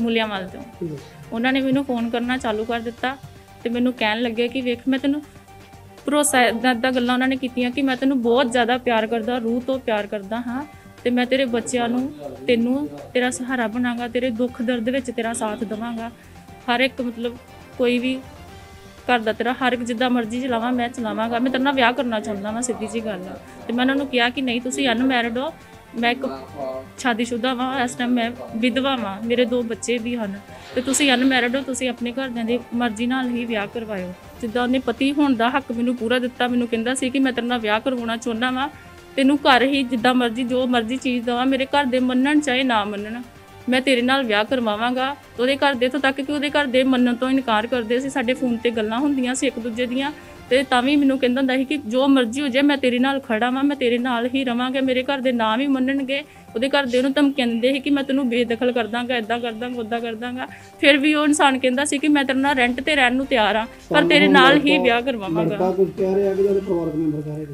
ਮੂਲਿਆਂਵਾਲ ਤੋਂ ਉਹਨਾਂ ਨੇ ਮੈਨੂੰ ਫੋਨ ਕਰਨਾ ਚਾਲੂ ਕਰ ਦਿੱਤਾ ਤੇ ਮੈਨੂੰ ਕਹਿਣ ਲੱਗੇ ਕਿ ਵੇਖ, ਮੈਂ ਤੈਨੂੰ ਭਰੋਸਾ ਇੱਦਾਂ ਗੱਲਾਂ ਉਹਨਾਂ ਨੇ ਕੀਤੀਆਂ ਕਿ ਮੈਂ ਤੈਨੂੰ ਬਹੁਤ ਜ਼ਿਆਦਾ ਪਿਆਰ ਕਰਦਾ, ਰੂਹ ਤੋਂ ਪਿਆਰ ਕਰਦਾ ਹਾਂ ਤੇ ਮੈਂ ਤੇਰੇ ਬੱਚਿਆਂ ਨੂੰ, ਤੈਨੂੰ ਤੇਰਾ ਸਹਾਰਾ ਬਣਾਂਗਾ, ਤੇਰੇ ਦੁੱਖ ਦਰਦ ਵਿੱਚ ਤੇਰਾ ਸਾਥ ਦੇਵਾਂਗਾ। ਹਰ ਇੱਕ ਮਤਲਬ ਕੋਈ ਵੀ ਘਰ ਦਾ ਤੇਰਾ ਹਰ ਇੱਕ ਜਿੱਦਾਂ ਮਰਜ਼ੀ ਚਲਾਵਾਂ ਮੈਂ ਚਲਾਵਾਂਗਾ। ਮੈਂ ਤੇਰੇ ਨਾਲ ਵਿਆਹ ਕਰਨਾ ਚਾਹੁੰਦਾ ਵਾਂ, ਸਿੱਧੀ ਜੀ ਗੱਲ ਆ। ਤੇ ਮੈਂ ਉਹਨਾਂ ਨੂੰ ਕਿਹਾ ਕਿ ਨਹੀਂ, ਤੁਸੀਂ ਅਨਮੈਰਿਡ ਹੋ, ਮੈਂ ਇੱਕ ਸ਼ਾਦੀशुदा ਵਾਂ, ਇਸ ਟਾਈਮ ਮੈਂ ਵਿਧਵਾ ਵਾਂ, ਮੇਰੇ 2 ਬੱਚੇ ਵੀ ਹਨ ਤੇ ਤੁਸੀਂ ਅਨਮੈਰਿਡ ਹੋ, ਤੁਸੀਂ ਆਪਣੇ ਘਰਦਿਆਂ ਦੀ ਮਰਜ਼ੀ ਨਾਲ ਹੀ ਵਿਆਹ ਕਰਵਾਇਓ। ਜਿੱਦਾਂ ਉਹਨੇ ਪਤੀ ਹੋਣ ਦਾ ਹੱਕ ਮੈਨੂੰ ਪੂਰਾ ਦਿੱਤਾ, ਮੈਨੂੰ ਕਹਿੰਦਾ ਸੀ ਕਿ ਮੈਂ ਤੇਰੇ ਨਾਲ ਵਿਆਹ ਕਰਵਾਉਣਾ ਚਾਹੁੰਦਾ ਵਾਂ, ਤੈਨੂੰ ਘਰ ਹੀ ਜਿੱਦਾਂ ਮਰਜ਼ੀ ਜੋ ਮਰਜ਼ੀ ਚੀਜ਼ ਦੇਵਾਂ, ਮੇਰੇ ਘਰ ਦੇ ਮੰਨਣ ਚਾਹੇ ਨਾ ਮੰਨਣ, ਮੈਂ ਤੇਰੇ ਨਾਲ ਵਿਆਹ ਕਰਵਾਵਾਂਗਾ। ਉਹਦੇ ਘਰ ਦੇ ਇੱਥੋਂ ਤੱਕ ਕਿ ਉਹਦੇ ਘਰ ਦੇ ਮੰਨਣ ਤੋਂ ਇਨਕਾਰ ਕਰਦੇ ਸੀ। ਸਾਡੇ ਫੋਨ ਤੇ ਗੱਲਾਂ ਹੁੰਦੀਆਂ ਸੀ ਇੱਕ ਦੂਜੇ ਦੀਆਂ, ਤੇ ਤਾਂ ਵੀ ਮੈਨੂੰ ਕਹਿੰਦਾ ਹੁੰਦਾ ਸੀ ਕਿ ਜੋ ਮਰਜ਼ੀ ਹੋ ਜਾਏ ਮੈਂ ਤੇਰੇ ਨਾਲ ਖੜਾ ਵਾਂ, ਮੈਂ ਤੇਰੇ ਨਾਲ ਹੀ ਰਵਾਂਗਾ। ਮੇਰੇ ਘਰ ਦੇ ਨਾ ਵੀ ਮੰਨਣਗੇ, ਉਹਦੇ ਘਰ ਦੇ ਉਹਨੂੰ ਧਮਕੀਆਂ ਦਿੰਦੇ ਸੀ ਕਿ ਮੈਂ ਤੈਨੂੰ ਬੇਦਖਲ ਕਰ ਦਾਂਗਾ, ਇੱਦਾਂ ਕਰ ਦਾਂਗਾ, ਉੱਦਾਂ ਕਰ ਦਾਂਗਾ। ਫਿਰ ਵੀ ਉਹ ਇਨਸਾਨ ਕਹਿੰਦਾ ਸੀ ਕਿ ਮੈਂ ਤੇਰੇ ਨਾਲ ਰੈਂਟ ਤੇ ਰਹਿਣ ਨੂੰ ਤਿਆਰ ਹਾਂ, ਪਰ ਤੇਰੇ ਨਾਲ ਹੀ ਵਿਆਹ ਕਰਵਾਵਾਂਗਾ।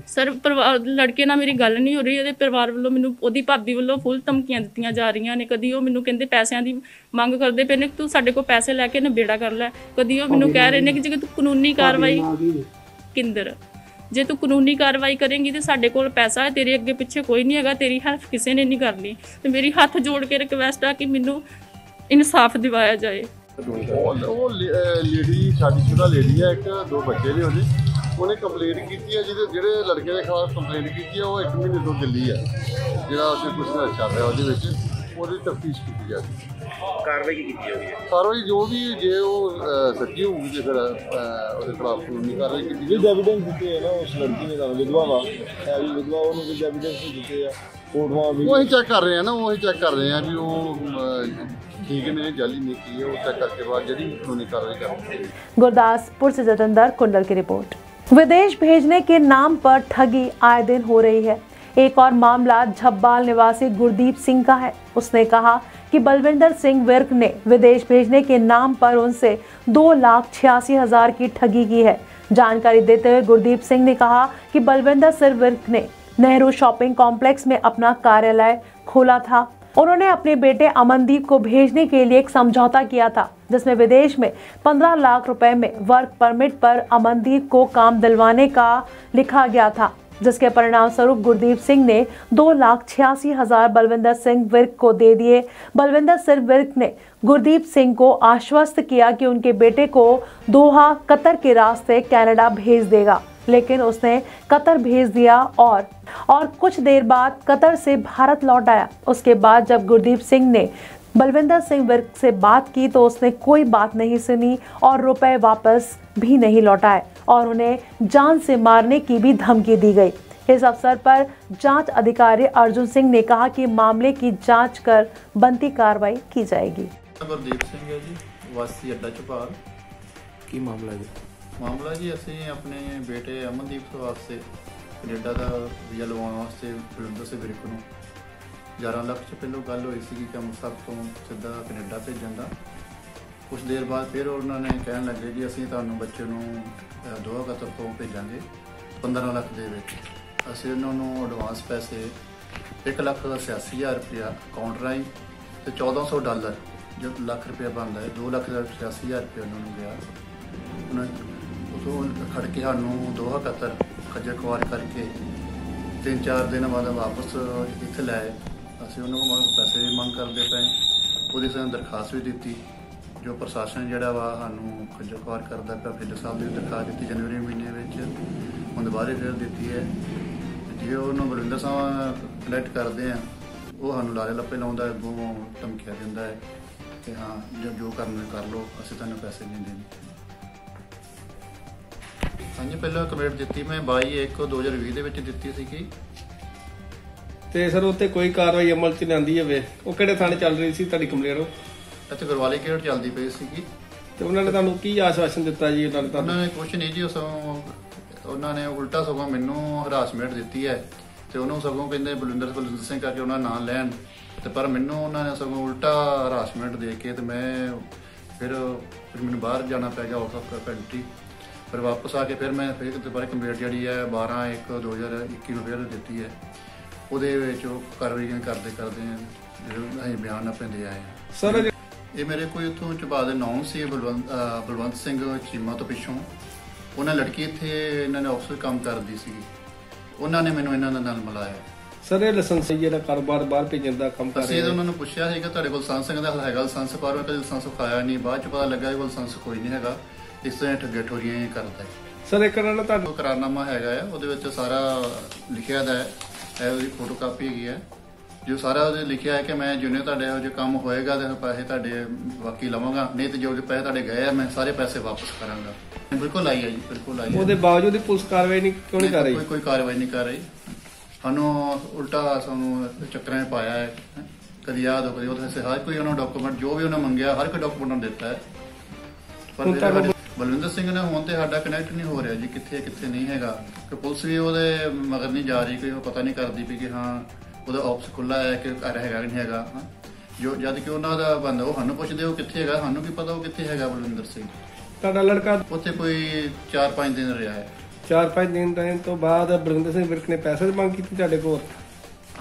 ਸਰ ਲੜਕੇ ਨਾਲ ਮੇਰੀ ਗੱਲ ਨਹੀਂ ਹੋ ਰਹੀ, ਉਹਦੇ ਪਰਿਵਾਰ ਵੱਲੋਂ ਮੈਨੂੰ, ਉਹਦੀ ਭਾਬੀ ਵੱਲੋਂ ਫੁੱਲ ਧਮਕੀਆਂ ਦਿੱਤੀਆਂ ਜਾ ਰਹੀਆਂ ਨੇ। ਕਦੀ ਉਹ ਮੈਨੂੰ ਕਹਿੰਦੇ ਪੈਸਿਆਂ ਦੀ ਮੰਗ ਕਰਦੇ ਪਏ ਨੇ, ਤੂੰ ਸਾਡੇ ਕੋਲ ਪੈਸੇ ਲੈ ਕੇ ਨਿਬੇੜਾ ਕਰ ਲੈ। ਕਦੀ ਉਹ ਮੈਨੂੰ ਕਹਿ ਰਹੇ ਨੇ ਕਿ ਜੇ ਤੂੰ ਕਾਨੂੰਨੀ ਕਾਰਵਾਈ ਕਿੰਦਰ, ਜੇ ਤੂੰ ਕਾਨੂੰਨੀ ਕਾਰਵਾਈ ਕਰੇਂਗੀ ਤੇ ਸਾਡੇ ਕੋਲ ਪੈਸਾ ਹੈ, ਤੇਰੇ ਅੱਗੇ ਪਿੱਛੇ ਕੋਈ ਨਹੀਂ ਹੈਗਾ, ਤੇਰੀ ਹੈਲਪ ਕਿਸੇ ਨੇ ਨਹੀਂ ਕਰਨੀ। ਤੇ ਮੇਰੀ ਹੱਥ ਜੋੜ ਕੇ ਰਿਕਵੈਸਟ ਆ ਕਿ ਮੈਨੂੰ ਇਨਸਾਫ ਦਿਵਾਇਆ ਜਾਏ। ਉਹ ਲੇਡੀ ਸ਼ਾਦੀशुदा ਲੇਡੀ ਹੈ, ਇੱਕ 2 ਬੱਚੇ ਨੇ ਉਹਨੇ ਕੰਪਲੇਂਟ ਕੀਤੀ ਹੈ, ਜਿਹੜੇ ਲੜਕੇ ਦੇ ਖਿਲਾਫ ਕੰਪਲੇਂਟ ਕੀਤੀ ਹੈ ਉਹ 1 ਮਹੀਨੇ ਤੋਂ ਦਿੱਲੀ ਹੈ, ਜਿਹੜਾ ਅਸੀਂ ਕੁਛ ਨਾ ਚੱਲ ਰਿਹਾ ਉਹਦੇ ਵਿੱਚ, ਉਹਦੀ ਤਫਤੀਸ਼ ਕੀਤੀ ਜਾਵੇ। ਕਾਰਵਾਈ ਕੀ ਕੀਤੀ ਹੋਈ ਹੈ? ਕਾਰਵਾਈ ਜੋ ਵੀ, ਜੇ ਉਹ ਸੱਚੀ ਹੋਊਗੀ ਤੇ ਫਿਰ ਉਹਦੇ ਖਿਲਾਫ ਕਾਨੂੰਨੀ ਕਾਰਵਾਈ ਕੀਤੀ ਜਾਵੇ। ਐਵੀਡੈਂਸ ਦਿੱਤੇ ਹੈ ਨਾ ਉਸ ਲੜਕੀ ਨੇ, ਤਾਂ ਵਿਧਵਾ ਵਾ ਹੈ ਵੀ ਵਿਧਵਾ, ਉਹਨੂੰ ਕੁਝ ਐਵੀਡੈਂਸ ਦਿੱਤੇ ਆ, ਫੋਟੋਆਂ ਵੀ ਉਹੀ ਚੈੱਕ ਕਰ ਰਹੇ ਆ ਨਾ, ਉਹੀ ਚੈੱਕ ਕਰ ਰਹੇ ਆ ਵੀ ਉਹ ठीक है, नहीं जाली नहीं की है, वो चेक करके बाद जड़ी कानूनी कार्रवाई करेंगे। गुरदासपुर से जतेंद्र कुंडल की रिपोर्ट। विदेश भेजने के नाम पर ठगी आए दिन हो रही है। एक और मामला झब्बाल निवासी गुरदीप सिंह का है। उसने कहा कि बलविंदर सिंह विर्क ने विदेश भेजने के नाम पर उनसे 2,86,000 की ठगी की है। जानकारी देते हुए गुरदीप सिंह ने कहा कि बलविंदर सिंह विर्क ने नेहरू शॉपिंग कॉम्प्लेक्स में अपना कार्यालय खोला था। उन्होंने अपने बेटे अमनदीप को भेजने के लिए एक समझौता किया था, जिसमें विदेश में 15 लाख रुपए में वर्क परमिट पर अमनदीप को काम दिलवाने का लिखा गया था, जिसके परिणाम स्वरूप गुरदीप सिंह ने 2,86,000 बलविंदर सिंह विर्क को दे दिए। बलविंदर सिंह विर्क ने गुरदीप सिंह को आश्वस्त किया कि उनके बेटे को दोहा कतर के रास्ते कनाडा भेज देगा, लेकिन उसने कतर भेज दिया और कुछ देर बाद कतर से भारत लौट आया। उसके बाद जब गुरदीप सिंह ने बलविंदर सिंह विर्क से बात की तो उसने कोई बात नहीं सुनी और रुपए वापस भी नहीं लौटाए और उन्हें जान से मारने की भी धमकी दी गई। इस अवसर पर जांच अधिकारी अर्जुन सिंह ने कहा कि मामले की जांच कर बनती कार्रवाई की जाएगी। गुरदीप सिंह है जी, वासी अड्डा चौपाल। ਕੀ ਮਾਮਲਾ ਜੀ? मामला जी ਅਸੀਂ ਆਪਣੇ ਬੇਟੇ ਅਮਨਦੀਪ ਵਾਸਤੇ ਕੈਨੇਡਾ ਦਾ ਵੀਜ਼ਾ ਲਵਾਉਣ ਵਾਸਤੇ ਬਲਵਿੰਦਰ ਸਿੰਘ ਵਿਰਕ ਨੂੰ 11 ਲੱਖ ਚ ਪਹਿਲੋਂ ਗੱਲ ਹੋਈ ਸੀ ਕਿ ਅੰਮ੍ਰਿਤਸਰ ਤੋਂ ਸਿੱਧਾ ਕੈਨੇਡਾ ਭੇਜਣ ਦਾ। ਕੁਝ ਦੇਰ ਬਾਅਦ ਫਿਰ ਉਹਨਾਂ ਨੇ ਕਹਿਣ ਲੱਗੇ ਜੀ ਅਸੀਂ ਤੁਹਾਨੂੰ ਬੱਚੇ ਨੂੰ ਦੋਹਾ ਕਤਰ ਤੋਂ ਭੇਜਾਂਗੇ 15 ਲੱਖ ਦੇ ਵਿੱਚ। ਅਸੀਂ ਉਹਨਾਂ ਨੂੰ ਐਡਵਾਂਸ ਪੈਸੇ 1,86,000 ਰੁਪਇਆ ਅਕਾਊਂਟ ਰਾਹੀਂ ਤੇ $1,400 ਜੋ ਲੱਖ ਰੁਪਇਆ ਬਣਦਾ ਹੈ 2,86,000 ਰੁਪਇਆ ਉਹਨਾਂ ਨੂੰ ਗਿਆ। ਉਹਨਾਂ ਉਦੋਂ ਖੜ ਕੇ ਸਾਨੂੰ ਦੋਹਾ ਕਤਰ ਖੱਜਲ ਖੁਆਰ ਕਰਕੇ 3-4 ਦਿਨ ਬਾਅਦ ਵਾਪਸ ਇੱਥੇ ਲੈ ਆਏ। ਅਸੀਂ ਉਹਨਾਂ ਕੋਲ ਪੈਸੇ ਦੀ ਮੰਗ ਕਰਦੇ ਪਏ, ਉਹਦੀ ਸਾਨੂੰ ਦਰਖਾਸਤ ਵੀ ਦਿੱਤੀ। ਜੋ ਪ੍ਰਸ਼ਾਸਨ ਜਿਹੜਾ ਵਾ ਸਾਨੂੰ ਖੱਜਲ ਖੁਆਰ ਕਰਦਾ ਪਿਆ, ਫਿਲਰ ਸਾਹਿਬ ਦੀ ਦਰਖਾਸਤ ਦਿੱਤੀ ਜਨਵਰੀ ਮਹੀਨੇ ਵਿੱਚ, ਹੁਣ ਦੁਬਾਰੇ ਫਿਰ ਦਿੱਤੀ ਹੈ। ਜੇ ਉਹਨੂੰ ਬਲਵਿੰਦਰ ਸਾਹਿਬ ਕਲੈਕਟ ਕਰਦੇ ਆ, ਉਹ ਸਾਨੂੰ ਲਾਰੇ ਲੱਪੇ ਲਾਉਂਦਾ, ਅੱਗੋਂ ਧਮਕੀਆਂ ਦਿੰਦਾ ਹੈ ਕਿ ਹਾਂ ਜੋ ਕਰਨਾ ਕਰ ਲਓ, ਅਸੀਂ ਤੁਹਾਨੂੰ ਪੈਸੇ ਨਹੀਂ ਦੇਣੇ। ਹਾਂਜੀ, ਪਹਿਲਾਂ ਕੰਪਲੇਂਟ ਦਿੱਤੀ ਮੈਂ 22/1/2020 ਦੇ ਵਿੱਚ ਦਿੱਤੀ ਸੀਗੀ। ਤੇ ਸਰ ਉੱਤੇ ਕੋਈ ਕਾਰਵਾਈ ਅਮਲ ਚ ਲਿਆਂਦੀ ਹੋਵੇ? ਉਹ ਕਿਹੜੇ ਥਾਣੇ ਚੱਲ ਰਹੀ ਸੀ ਤੁਹਾਡੀ ਕੰਪਲੇਂਟ? ਇੱਥੇ ਗੁਰਵਾਲੀ ਗੇਟ ਚੱਲਦੀ ਪਈ ਸੀਗੀ। ਤੇ ਉਹਨਾਂ ਨੇ ਤੁਹਾਨੂੰ ਕੀ ਆਸ਼ਵਾਸਨ ਦਿੱਤਾ ਜੀ? ਉਹਨਾਂ ਨੇ ਕੁਛ ਨਹੀਂ ਜੀ, ਉਹਨਾਂ ਨੇ ਉਲਟਾ ਸਗੋਂ ਮੈਨੂੰ ਹਰਾਸਮੈਂਟ ਦਿੱਤੀ ਹੈ ਤੇ ਉਹਨੂੰ ਸਗੋਂ ਕਹਿੰਦੇ ਬਲਵਿੰਦਰ ਸਿੰਘ ਕਰਕੇ ਉਹਨਾਂ ਨਾਂ ਲੈਣ, ਤੇ ਪਰ ਮੈਨੂੰ ਉਹਨਾਂ ਨੇ ਸਗੋਂ ਉਲਟਾ ਹਰਾਸਮੈਂਟ ਦੇ ਕੇ ਤੇ ਮੈਂ ਫਿਰ ਮੈਨੂੰ ਬਾਹਰ ਜਾਣਾ ਪੈ ਗਿਆ ਆਊਟ ਆਫ ਕੰਟਰੀ। ਫਿਰ ਵਾਪਸ ਆ ਕੇ ਫਿਰ ਮੈਂ ਫਿਰ ਦੁਬਾਰਾ ਕੰਪਲੇਂਟ ਜਿਹੜੀ ਹੈ 12/1/2021 ਨੂੰ ਫਿਰ ਦਿੱਤੀ ਹੈ। ਉਹਦੇ ਵਿੱਚ ਉਹ ਕਾਰਵਾਈ ਕਰਦੇ ਅਸੀਂ ਬਿਆਨ ਨਾ ਪੈਂਦੇ ਆਏ ਸਰ। ਇਹ ਮੇਰੇ ਕੋਈ ਉੱਥੋਂ ਚਬਾ ਦੇ ਨਾਮ ਸੀ ਬਲਵੰਤ ਸਿੰਘ ਚੀਮਾ ਤੋਂ ਪਿੱਛੋਂ। ਉਹਨਾਂ ਲੜਕੀ ਇੱਥੇ ਇਹਨਾਂ ਨੇ ਆਫਿਸ ਕੰਮ ਕਰਦੀ ਸੀਗੀ, ਉਹਨਾਂ ਨੇ ਮੈਨੂੰ ਇਹਨਾਂ ਨਾਲ ਮਿਲਾਇਆ। ਸਰ ਇਹ ਲਾਇਸੈਂਸ ਜਿਹੜਾ ਕਾਰੋਬਾਰ ਬਾਹਰ ਭੇਜਣ ਦਾ ਕੰਮ ਕਰ ਰਹੇ? ਅਸੀਂ ਉਹਨਾਂ ਨੂੰ ਪੁੱਛਿਆ ਸੀਗਾ ਤੁਹਾਡੇ ਕੋਲ ਲਾਇਸੈਂਸ ਦਾ ਹੈਗਾ? ਲਾਇਸੈਂਸ ਪਰ ਕਦੇ ਲਾਇਸੈਂਸ ਖਾਇਆ ਨਹੀਂ। ਬਾਅਦ ਚ ਪਤਾ ਲੱਗਾ ਇਹ ਕੋਲ ਲਾਇਸੈਂਸ ਕੋਈ ਨਹੀਂ ਹੈਗਾ, ਇਸ ਤਰ੍ਹਾਂ ਠੱਗੇ ਠੋਰੀਆਂ ਕਰਦਾ ਹੈ। ਸਰ ਇੱਕ ਨਾ ਤੁਹਾਨੂੰ ਕਰਾਰਨਾਮਾ ਹੈਗਾ ਆ, ਉਹਦੇ ਵਿੱਚ ਸਾਰਾ ਲਿਖਿਆ ਦਾ ਹੈ, ਉਹਦੀ ਫੋਟੋ ਕਾਪੀ ਹੈਗੀ ਹੈ, ਜੋ ਸਾਰਾ ਉਹਦੇ ਲਿਖਿਆ ਹੈ ਕਿ ਮੈਂ ਜਿੰਨੇ ਤੁਹਾਡੇ ਇਹੋ ਜਿਹੇ ਕੰਮ ਹੋਏਗਾ ਤੇ ਪੈਸੇ ਤੁਹਾਡੇ ਬਾਕੀ ਲਵਾਂਗਾ, ਨਹੀਂ ਤੇ ਜੋ ਪੈਸੇ ਤੁਹਾਡੇ ਗਏ ਆ ਮੈਂ ਸਾਰੇ ਪੈਸੇ ਵਾਪਸ ਕਰਾਂਗਾ। ਬਿਲਕੁਲ ਆਈ ਹੈ ਜੀ, ਬਿਲਕੁਲ ਆਈ ਹੈ। ਉਹਦੇ ਬਾਵਜੂਦ ਪੁਲਿਸ ਕਾਰਵਾਈ ਨਹੀਂ ਕਿਉਂ ਨਹੀਂ ਕਰ ਰਹੀ? ਕੋਈ ਕਾਰਵਾਈ ਨਹੀਂ ਕਰ ਰਹੀ। ਸਾਨੂੰ ਉਲਟਾ ਸਾਨੂੰ ਚੱਕਰਾਂ 'ਚ ਪਾਇਆ ਹੈ। ਕਦੀ ਯਾਦ ਹੋ ਕਦੀ ਉਹਦੇ ਹਰ ਕੋਈ ਉਹਨਾਂ ਡਾਕੂਮੈਂਟ ਜੋ ਵੀ ਉਹਨਾਂ ਮੰਗਿਆ ਹਰ ਕੋਈ ਡਾਕੂਮੈਂਟ ਉਹਨਾਂ ਦਿੱਤਾ ਹੈ। ਪਰ ਬਲਵਿੰਦਰ ਸਿੰਘ ਨੇ ਹੁਣ ਤੇ ਸਾਡਾ ਕਨੈਕਟ ਨਹੀਂ ਹੋ ਰਿਹਾ ਜੀ, ਕਿੱਥੇ ਨਹੀਂ ਹੈਗਾ। ਕਿ ਪੁਲਿਸ ਵੀ ਉਹਦੇ ਮਗਰ ਨਹੀਂ ਜਾ ਰਹੀ, ਕੋਈ ਪਤਾ ਨਹੀਂ ਕਰਦੀ ਵੀ ਕਿ ਹਾਂ ਉਹਦਾ ਆਫਿਸ ਖੁੱਲਾ ਹੈ ਕਿ ਘਰ ਹੈਗਾ ਨਹੀਂ ਹੈਗਾ। ਜੋ ਜਦ ਕਿ ਉਹਨਾਂ ਦਾ ਬੰਦਾ ਉਹ ਸਾਨੂੰ ਪੁੱਛਦੇ ਉਹ ਕਿੱਥੇ ਹੈਗਾ, ਸਾਨੂੰ ਕੀ ਪਤਾ ਉਹ ਕਿੱਥੇ ਹੈਗਾ ਬਲਵਿੰਦਰ ਸਿੰਘ। ਤੁਹਾਡਾ ਲੜਕਾ ਉੱਥੇ ਕੋਈ 4-5 ਦਿਨ ਰਿਹਾ ਹੈ। 4-5 ਦਿਨ ਰਹਿਣ ਤੋਂ ਬਾਅਦ ਬਲਵਿੰਦਰ ਸਿੰਘ ਵਿਰਕ ਨੇ ਪੈਸੇ ਦੀ ਮੰਗ ਕੀਤੀ ਤੁਹਾਡੇ ਕੋਲ?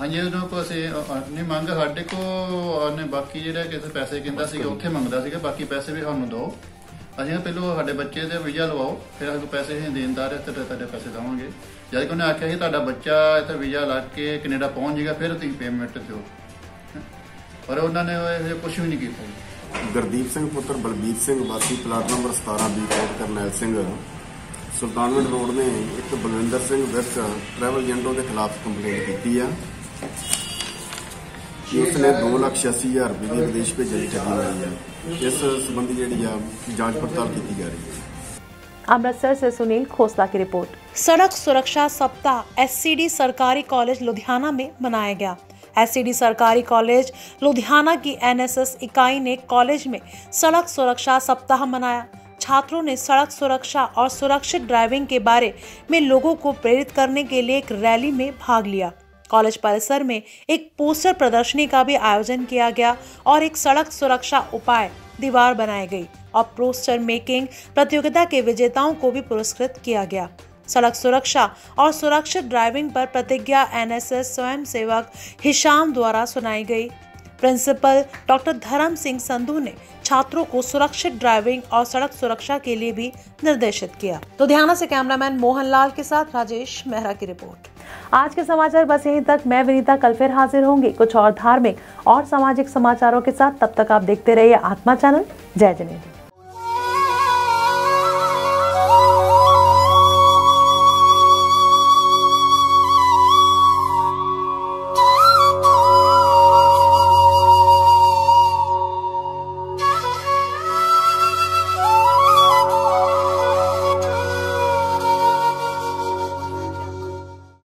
ਹਾਂਜੀ, ਉਹਨਾਂ ਕੋਲ ਅਸੀਂ ਨਹੀਂ ਮੰਗ ਸਾਡੇ ਕੋਲ ਉਹਨੇ ਬਾਕੀ ਜਿਹੜਾ ਕਿਸੇ ਪੈਸੇ ਕਹਿੰਦਾ ਸੀਗਾ ਉੱਥੇ ਮੰਗਦਾ ਸੀਗਾ, ਬਾਕੀ ਪੈਸੇ ਵੀ ਸਾਨੂੰ ਦਿਓ। ਅਸੀਂ ਪਹਿਲਾਂ ਸਾਡੇ ਬੱਚੇ ਦੇ ਵੀਜ਼ਾ ਲਵਾਓ, ਫਿਰ ਸਾਡੇ ਕੋਲ ਪੈਸੇ ਅਸੀਂ ਦੇਣਦਾਰ ਤੇ ਤੁਹਾਡੇ ਪੈਸੇ ਦੇਵਾਂਗੇ। ਜਦ ਕਿ ਉਹਨੇ ਆਖਿਆ ਸੀ ਤੁਹਾਡਾ ਬੱਚਾ ਇੱਥੇ ਵੀਜ਼ਾ ਲੱਗ ਕੇ ਕੈਨੇਡਾ ਪਹੁੰਚ ਜਾਏਗਾ ਫਿਰ ਤੁਸੀਂ ਪੇਮੈਂਟ ਦਿਓ, ਪਰ ਉਹਨਾਂ ਨੇ ਇਹ ਕੁਝ ਵੀ ਨਹੀਂ ਕੀਤਾ। ਗੁਰਦੀਪ ਸਿੰਘ ਪੁੱਤਰ ਬਲਬੀਰ ਸਿੰਘ ਵਾਸੀ ਪਲਾਟ ਨੰਬਰ 17 ਕੋਟ ਕਰਨੈਲ ਸਿੰਘ ਸੁਲਤਾਨਵਿੰਡ ਰੋਡ ਨੇ ਇੱਕ ਬਲਵਿੰਦਰ ਸਿੰਘ ਵਿਰਕ ਟਰੈਵਲ ਏਜੰਟ ਦੇ ਖਿਲਾਫ ਕੰਪਲੇਂਟ ਕੀਤੀ ਆ ਕਿ ਉਸਨੇ 2,86,000 ਰੁਪਏ ਦੀ ਵਿਦੇਸ਼ ਭੇਜਣ ਦੀ ਠੱਗੀ ਮਾਰੀ ਹੈ। ਇਸ ਸੰਬੰਧੀ ਜਿਹੜੀ ਆ ਜਾਂਚ ਪੜਤਾਲ ਕੀਤੀ ਜਾ ਰਹੀ ਹੈ। अमृतसर से सुनील खोसला की रिपोर्ट। सड़क सुरक्षा सप्ताह एससीडी सरकारी कॉलेज लुधियाना में मनाया गया। एससीडी सरकारी कॉलेज लुधियाना की एनएसएस इकाई ने कॉलेज में सड़क सुरक्षा सप्ताह मनाया। छात्रों ने सड़क सुरक्षा और सुरक्षित ड्राइविंग के बारे में लोगों को प्रेरित करने के लिए एक रैली में भाग लिया। कॉलेज परिसर में एक पोस्टर प्रदर्शनी का भी आयोजन किया गया और एक सड़क सुरक्षा उपाय दीवार बनाई गई और पोस्टर मेकिंग प्रतियोगिता के विजेताओं को भी पुरस्कृत किया गया। सड़क सुरक्षा और सुरक्षित ड्राइविंग पर प्रतिज्ञा एनएसएस स्वयं सेवक हिशाम द्वारा सुनाई गई। प्रिंसिपल डॉक्टर धर्म सिंह संधू ने छात्रों को सुरक्षित ड्राइविंग और सड़क सुरक्षा के लिए भी निर्देशित किया। तो ध्यान से कैमरामैन मोहनलाल के साथ राजेश मेहरा की रिपोर्ट। आज के समाचार बस यहीं तक। मैं विनीता कल फिर हाजिर होंगी कुछ और धार्मिक और सामाजिक समाचारों के साथ। तब तक आप देखते रहिए आत्मा चैनल। जय जनेन्द्र।